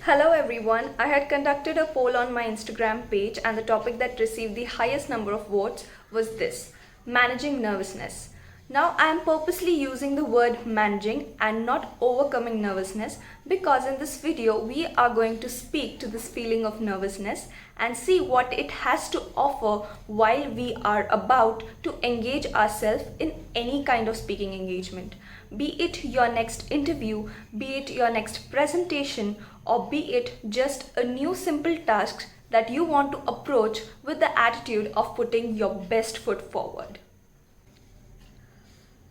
Hello everyone, I had conducted a poll on my Instagram page and the topic that received the highest number of votes was this: managing nervousness. Now I am purposely using the word managing and not overcoming nervousness because in this video we are going to speak to this feeling of nervousness and see what it has to offer while we are about to engage ourselves in any kind of speaking engagement. Be it your next interview, be it your next presentation, or be it just a new simple task that you want to approach with the attitude of putting your best foot forward.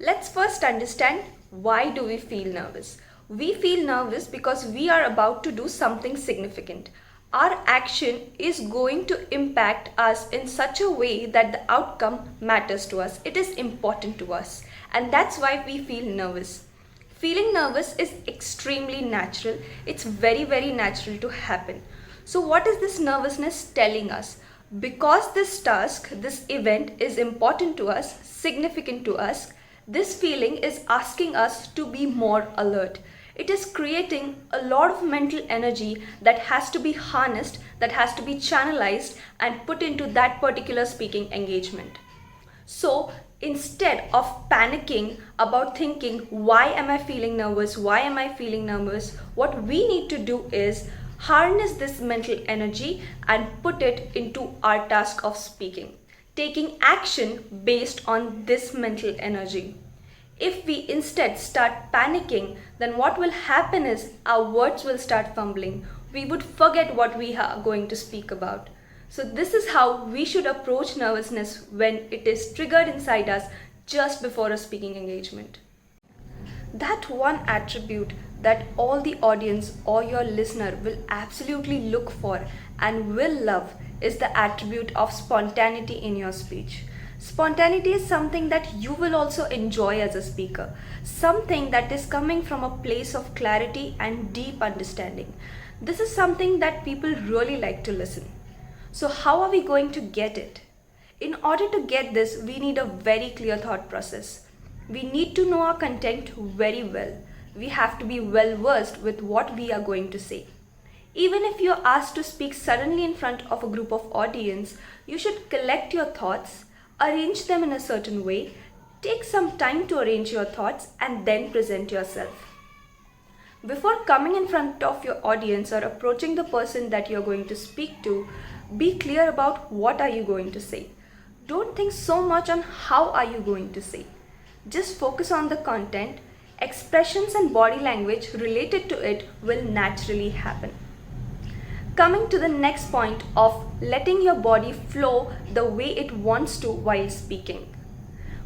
Let's first understand, why do we feel nervous? We feel nervous because we are about to do something significant. Our action is going to impact us in such a way that the outcome matters to us. It is important to us, and that's why we feel nervous. Feeling nervous is extremely natural. It's very natural to happen. So what is this nervousness telling us? Because this task, this event is important to us, significant to us, this feeling is asking us to be more alert. It is creating a lot of mental energy that has to be harnessed, that has to be channelized and put into that particular speaking engagement. So instead of panicking about thinking, why am I feeling nervous? Why am I feeling nervous? What we need to do is harness this mental energy and put it into our task of speaking, taking action based on this mental energy. If we instead start panicking, then what will happen is our words will start fumbling. We would forget what we are going to speak about. So this is how we should approach nervousness when it is triggered inside us just before a speaking engagement. That one attribute that all the audience or your listener will absolutely look for and will love is the attribute of spontaneity in your speech. Spontaneity is something that you will also enjoy as a speaker, something that is coming from a place of clarity and deep understanding. This is something that people really like to listen. So how are we going to get it? In order to get this, we need a very clear thought process. We need to know our content very well. We have to be well versed with what we are going to say. Even if you're asked to speak suddenly in front of a group of audience, you should collect your thoughts, arrange them in a certain way, take some time to arrange your thoughts and then present yourself. Before coming in front of your audience or approaching the person that you're going to speak to, be clear about what are you going to say. Don't think so much on how are you going to say. Just focus on the content. Expressions and body language related to it will naturally happen. Coming to the next point of letting your body flow the way it wants to while speaking.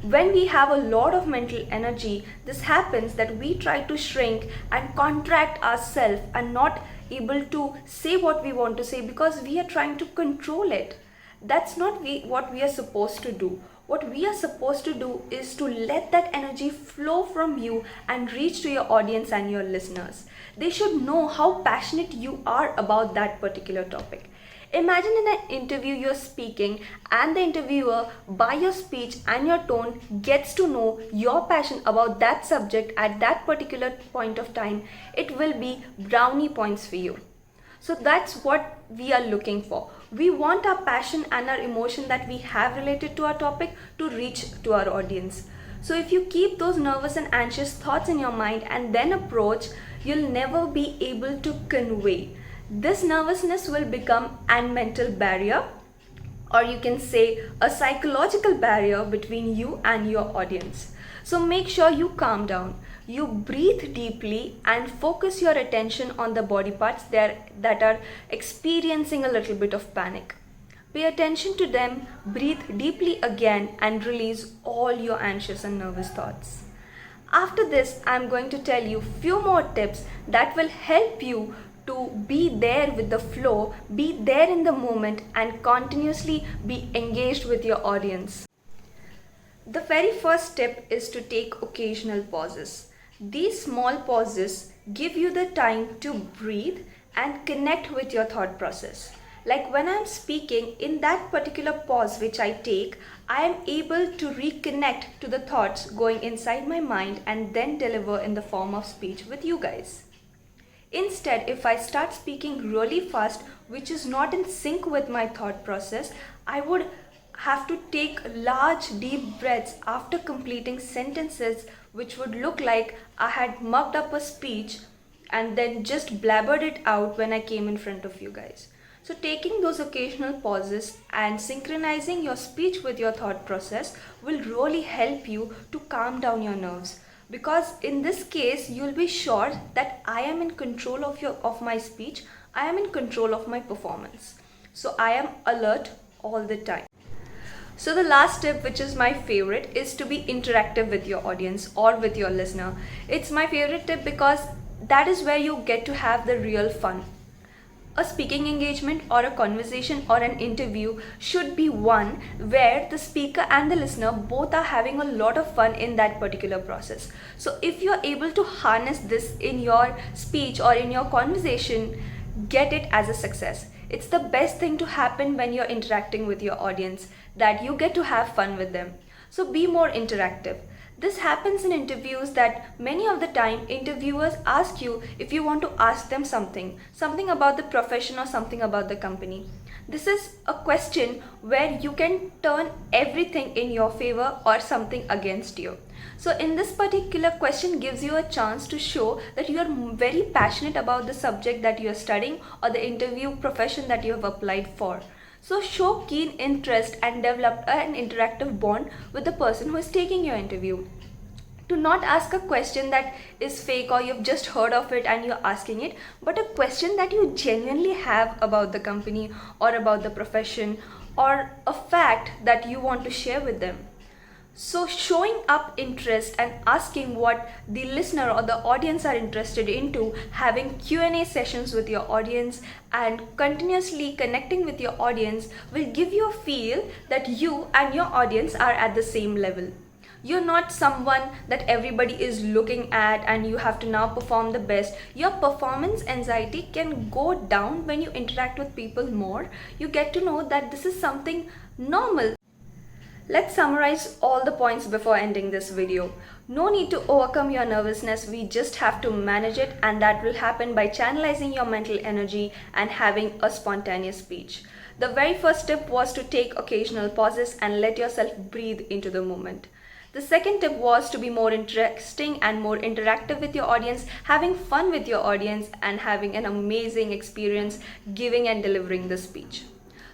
When we have a lot of mental energy, this happens that we try to shrink and contract ourselves and not able to say what we want to say because we are trying to control it. That's not what we are supposed to do. What we are supposed to do is to let that energy flow from you and reach to your audience and your listeners. They should know how passionate you are about that particular topic. Imagine in an interview you're speaking and the interviewer, by your speech and your tone, gets to know your passion about that subject at that particular point of time. It will be brownie points for you. So that's what we are looking for. We want our passion and our emotion that we have related to our topic to reach to our audience. So if you keep those nervous and anxious thoughts in your mind and then approach, you'll never be able to convey. This nervousness will become a mental barrier, or you can say a psychological barrier between you and your audience. So make sure you calm down. You breathe deeply and focus your attention on the body parts there that are experiencing a little bit of panic. Pay attention to them, breathe deeply again and release all your anxious and nervous thoughts. After this, I'm going to tell you few more tips that will help you to be there with the flow, be there in the moment and continuously be engaged with your audience. The very first tip is to take occasional pauses. These small pauses give you the time to breathe and connect with your thought process. Like when I'm speaking, in that particular pause which I take, I am able to reconnect to the thoughts going inside my mind and then deliver in the form of speech with you guys. Instead, if I start speaking really fast, which is not in sync with my thought process, I would have to take large deep breaths after completing sentences, which would look like I had mucked up a speech and then just blabbered it out when I came in front of you guys. So taking those occasional pauses and synchronizing your speech with your thought process will really help you to calm down your nerves, because in this case you'll be sure that I am in control of my speech, I am in control of my performance. So I am alert all the time. So the last tip, which is my favorite, is to be interactive with your audience or with your listener. It's my favorite tip because that is where you get to have the real fun. A speaking engagement or a conversation or an interview should be one where the speaker and the listener both are having a lot of fun in that particular process. So if you're able to harness this in your speech or in your conversation, get it as a success. It's the best thing to happen when you're interacting with your audience, that you get to have fun with them. So be more interactive. This happens in interviews that many of the time interviewers ask you if you want to ask them something about the profession or something about the company. This is a question where you can turn everything in your favor or something against you. So in this particular question gives you a chance to show that you are very passionate about the subject that you are studying or the interview profession that you have applied for. So show keen interest and develop an interactive bond with the person who is taking your interview. Do not ask a question that is fake or you've just heard of it and you're asking it, but a question that you genuinely have about the company or about the profession or a fact that you want to share with them. So showing up interest and asking what the listener or the audience are interested into, having Q&A sessions with your audience and continuously connecting with your audience will give you a feel that you and your audience are at the same level. You're not someone that everybody is looking at and you have to now perform the best. Your performance anxiety can go down when you interact with people more. You get to know that this is something normal. Let's summarize all the points before ending this video. No need to overcome your nervousness, we just have to manage it, and that will happen by channelizing your mental energy and having a spontaneous speech. The very first tip was to take occasional pauses and let yourself breathe into the moment. The second tip was to be more interesting and more interactive with your audience, having fun with your audience and having an amazing experience giving and delivering the speech.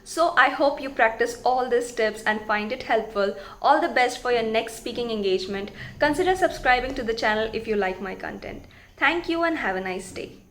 So I hope you practice all these tips and find it helpful. All the best for your next speaking engagement. Consider subscribing to the channel if you like my content. Thank you and have a nice day.